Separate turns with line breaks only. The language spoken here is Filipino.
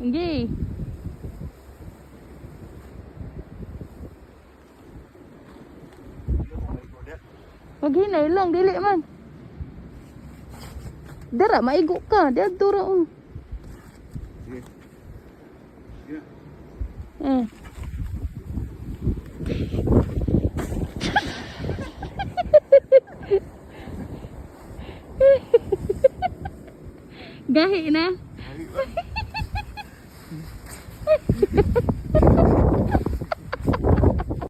Okay. Wag hinay lang, dili man. Dara, maigo ka. Diyan tura.
Sige. Sige.
Gahi na.